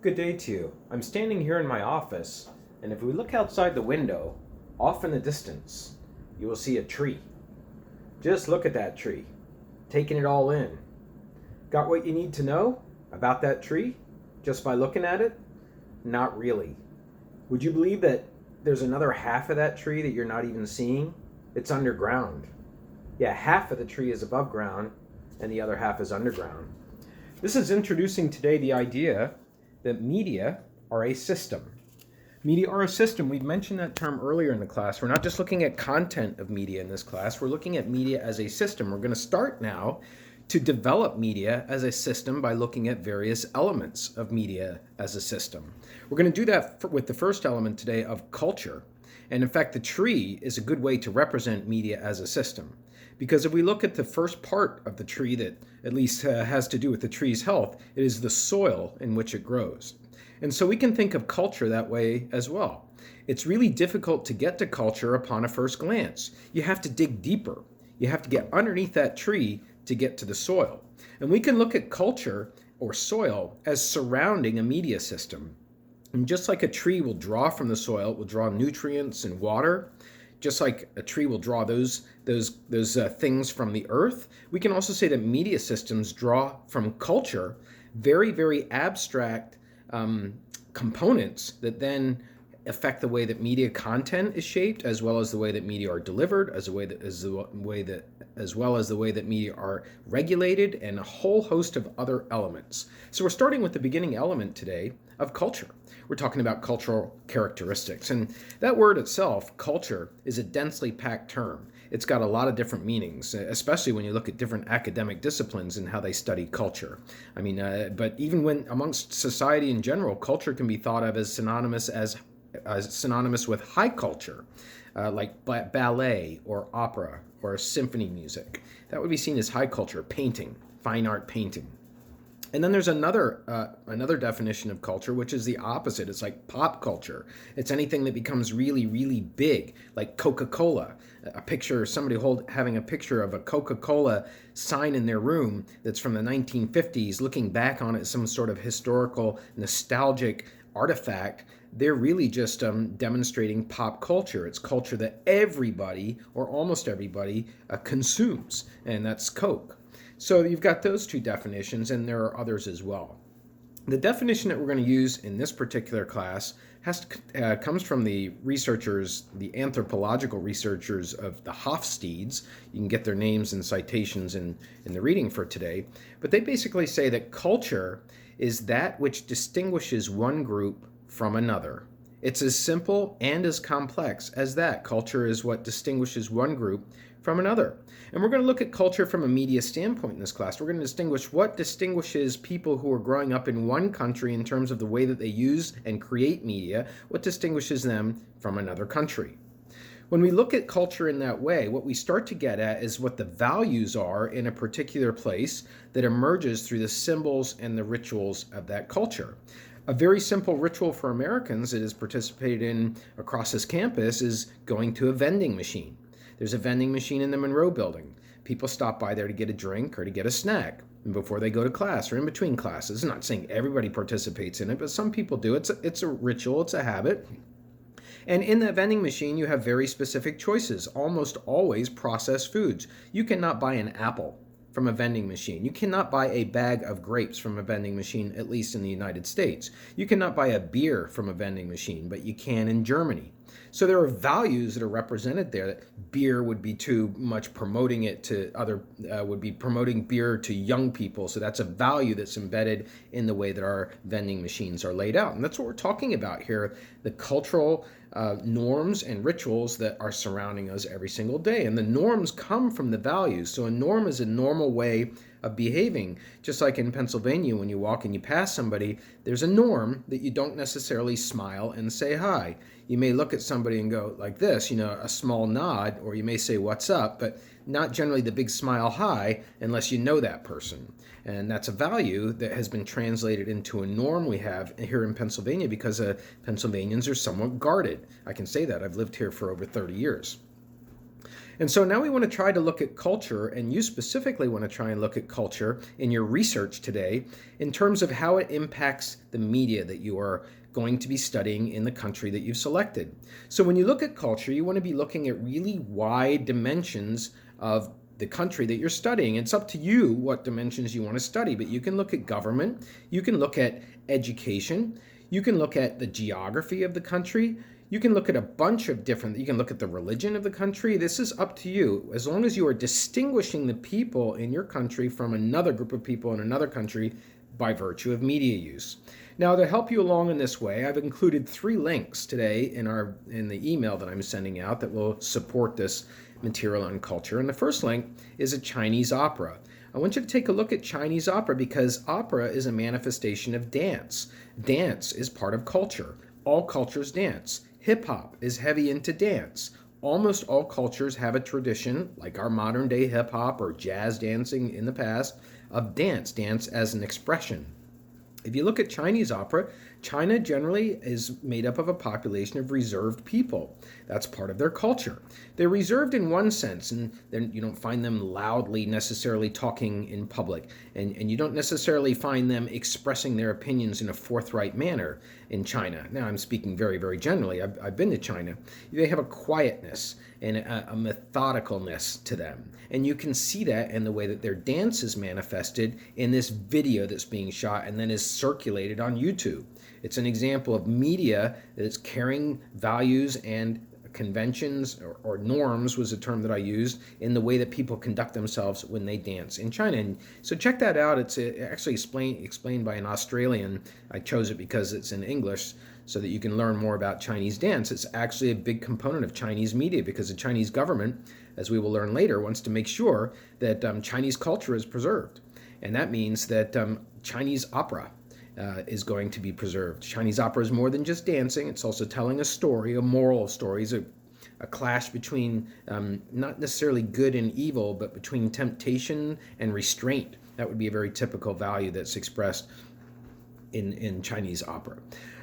Good day to you. I'm standing here in my office, and if we look outside the window, off in the distance, you will see a tree. Just look at that tree, taking it all in. Got what you need to know about that tree just by looking at it? Not really. Would you believe that there's another half of that tree that you're not even seeing? It's underground. Yeah, half of the tree is above ground, and the other half is underground. This is introducing today the idea that media are a system. Media are a system. We've mentioned that term earlier in the class. We're not just looking at content of media in this class. We're looking at media as a system. We're going to start now to develop media as a system by looking at various elements of media as a system. We're going to do that with the first element today of culture. And in fact, the tree is a good way to represent media as a system. Because if we look at the first part of the tree that at least has to do with the tree's health, it is the soil in which it grows. And so we can think of culture that way as well. It's really difficult to get to culture upon a first glance. You have to dig deeper. You have to get underneath that tree to get to the soil. And we can look at culture or soil as surrounding a media system. And just like a tree will draw from the soil, it will draw nutrients and water. Just like a tree will draw those things from the earth, we can also say that media systems draw from culture very, very abstract components that then affect the way that media content is shaped, as well as the way that media are delivered, as well as the way that media are regulated, and a whole host of other elements. So we're starting with the beginning element today of culture. We're talking about cultural characteristics. And that word itself, culture, is a densely packed term. It's got a lot of different meanings, especially when you look at different academic disciplines and how they study culture. But even when amongst society in general, culture can be thought of as synonymous with high culture, like ballet or opera or symphony music. That would be seen as high culture, painting, fine art painting. And then there's another definition of culture, which is the opposite. It's like pop culture. It's anything that becomes really, really big, like Coca-Cola. Somebody having a picture of a Coca-Cola sign in their room that's from the 1950s, looking back on it as some sort of historical, nostalgic artifact. They're really just demonstrating pop culture. It's culture that everybody, or almost everybody, consumes, and that's Coke. So you've got those two definitions, and there are others as well. The definition that we're going to use in this particular class comes from the anthropological researchers of the Hofstedes. You can get their names and citations in the reading for today. But they basically say that culture is that which distinguishes one group from another. It's as simple and as complex as that. Culture is what distinguishes one group from another. And we're going to look at culture from a media standpoint in this class. We're going to distinguish what distinguishes people who are growing up in one country in terms of the way that they use and create media, what distinguishes them from another country. When we look at culture in that way, what we start to get at is what the values are in a particular place that emerges through the symbols and the rituals of that culture. A very simple ritual for Americans that is participated in across this campus is going to a vending machine. There's a vending machine in the Monroe building. People stop by there to get a drink or to get a snack before they go to class or in between classes. I'm not saying everybody participates in it, but some people do. It's a ritual, it's a habit. And in that vending machine, you have very specific choices, almost always processed foods. You cannot buy an apple from a vending machine. You cannot buy a bag of grapes from a vending machine, at least in the United States. You cannot buy a beer from a vending machine, but you can in Germany. So there are values that are represented there. That beer would be too much promoting it to would be promoting beer to young people. So that's a value that's embedded in the way that our vending machines are laid out. And that's what we're talking about here, the cultural norms and rituals that are surrounding us every single day. And the norms come from the values. So a norm is a normal way of behaving. Just like in Pennsylvania, when you walk and you pass somebody, there's a norm that you don't necessarily smile and say hi. You may look at somebody and go like this, a small nod, or you may say, "What's up?" but not generally the big smile hi unless you know that person. And that's a value that has been translated into a norm we have here in Pennsylvania because Pennsylvanians are somewhat guarded. I can say that. I've lived here for over 30 years. And so now we want to try to look at culture, and you specifically want to try and look at culture in your research today in terms of how it impacts the media that you are going to be studying in the country that you've selected. So when you look at culture, you want to be looking at really wide dimensions of the country that you're studying. It's up to you what dimensions you want to study, but you can look at government, you can look at education, you can look at the geography of the country, you can look at a bunch of different, you can look at the religion of the country. This is up to you. As long as you are distinguishing the people in your country from another group of people in another country by virtue of media use. Now, to help you along in this way, I've included 3 links today in the email that I'm sending out that will support this material on culture. And the first link is a Chinese opera. I want you to take a look at Chinese opera because opera is a manifestation of dance. Dance is part of culture. All cultures dance. Hip-hop is heavy into dance. Almost all cultures have a tradition, like our modern day hip-hop or jazz dancing in the past, of dance as an expression. If you look at Chinese opera, China generally is made up of a population of reserved people. That's part of their culture. They're reserved in one sense, and then you don't find them loudly necessarily talking in public, and you don't necessarily find them expressing their opinions in a forthright manner in China. Now, I'm speaking very, very generally. I've been to China. They have a quietness and a methodicalness to them. And you can see that in the way that their dance is manifested in this video that's being shot and then is circulated on YouTube. It's an example of media that is carrying values and conventions or norms was a term that I used in the way that people conduct themselves when they dance in China. And so check that out. It's actually explained by an Australian. I chose it because it's in English so that you can learn more about Chinese dance. It's actually a big component of Chinese media because the Chinese government, as we will learn later, wants to make sure that Chinese culture is preserved. And that means that Chinese opera is going to be preserved. Chinese opera is more than just dancing. It's also telling a story, a moral story, a clash between not necessarily good and evil, but between temptation and restraint. That would be a very typical value that's expressed in Chinese opera.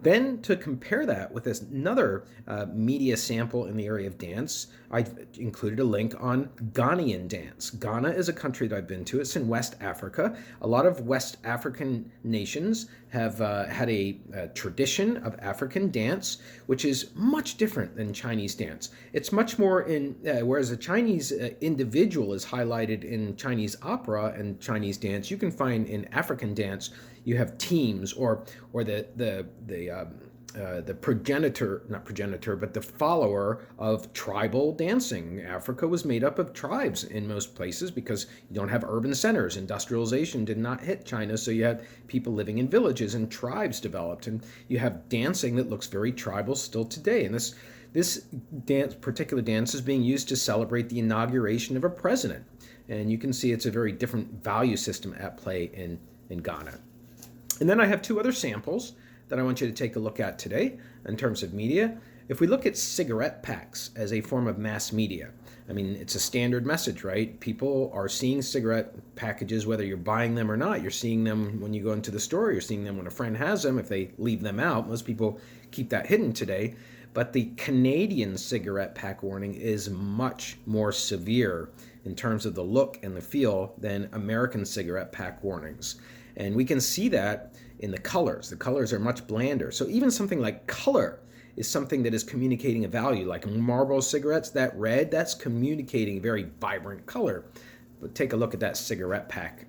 Then to compare that with another media sample in the area of dance, I've included a link on Ghanaian dance. Ghana is a country that I've been to. It's in West Africa. A lot of West African nations have had a tradition of African dance, which is much different than Chinese dance. It's much more whereas a Chinese individual is highlighted in Chinese opera and Chinese dance, you can find in African dance you have teams or the progenitor, not progenitor, but the follower of tribal dancing. Africa was made up of tribes in most places because you don't have urban centers. Industrialization did not hit China, so you had people living in villages and tribes developed. And you have dancing that looks very tribal still today. And this particular dance is being used to celebrate the inauguration of a president. And you can see it's a very different value system at play in Ghana. And then I have 2 other samples that I want you to take a look at today in terms of media. If we look at cigarette packs as a form of mass media, I mean, it's a standard message, right? People are seeing cigarette packages, whether you're buying them or not. You're seeing them when you go into the store. You're seeing them when a friend has them. If they leave them out, most people keep that hidden today. But the Canadian cigarette pack warning is much more severe in terms of the look and the feel than American cigarette pack warnings. And we can see that in the colors. The colors are much blander. So even something like color is something that is communicating a value. Like Marlboro cigarettes, that red, that's communicating very vibrant color. But take a look at that cigarette pack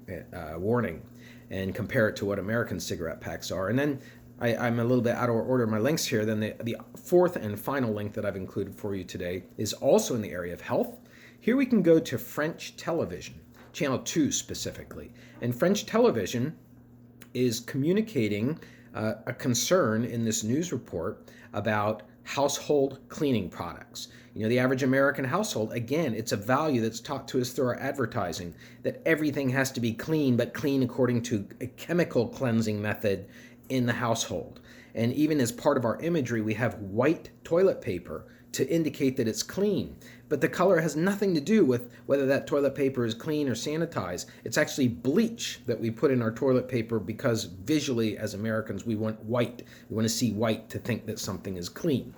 warning and compare it to what American cigarette packs are. And then I'm a little bit out of order in my links here. Then the 4th and final link that I've included for you today is also in the area of health. Here we can go to French television. Channel 2 specifically. And French television is communicating a concern in this news report about household cleaning products. You know, the average American household, again, it's a value that's taught to us through our advertising, that everything has to be clean, but clean according to a chemical cleansing method in the household. And even as part of our imagery, we have white toilet paper to indicate that it's clean. But the color has nothing to do with whether that toilet paper is clean or sanitized. It's actually bleach that we put in our toilet paper because visually, as Americans, we want white. We want to see white to think that something is clean.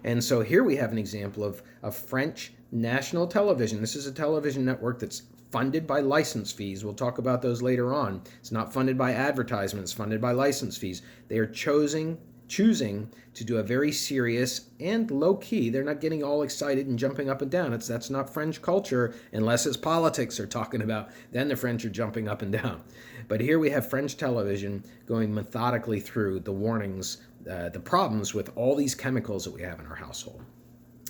And so here we have an example of French National television. This is a television network that's funded by license fees. We'll talk about those later on. It's not funded by advertisements, funded by license fees. They are choosing to do a very serious and low key. They're not getting all excited and jumping up and down. That's not French culture unless it's politics they're talking about. Then the French are jumping up and down. But here we have French television going methodically through the warnings, the problems with all these chemicals that we have in our household.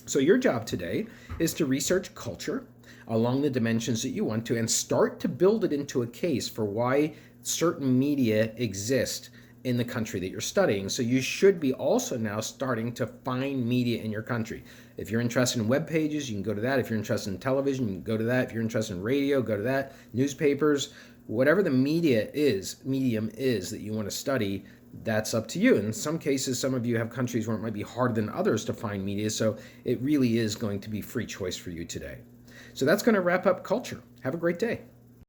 So your job today is to research culture along the dimensions that you want to and start to build it into a case for why certain media exist in the country that you're studying. So you should be also now starting to find media in your country. If you're interested in web pages, you can go to that. If you're interested in television, you can go to that. If you're interested in radio, go to that. Newspapers, whatever the medium is that you want to study, that's up to you. In some cases, some of you have countries where it might be harder than others to find media, so it really is going to be free choice for you today. So that's going to wrap up culture. Have a great day.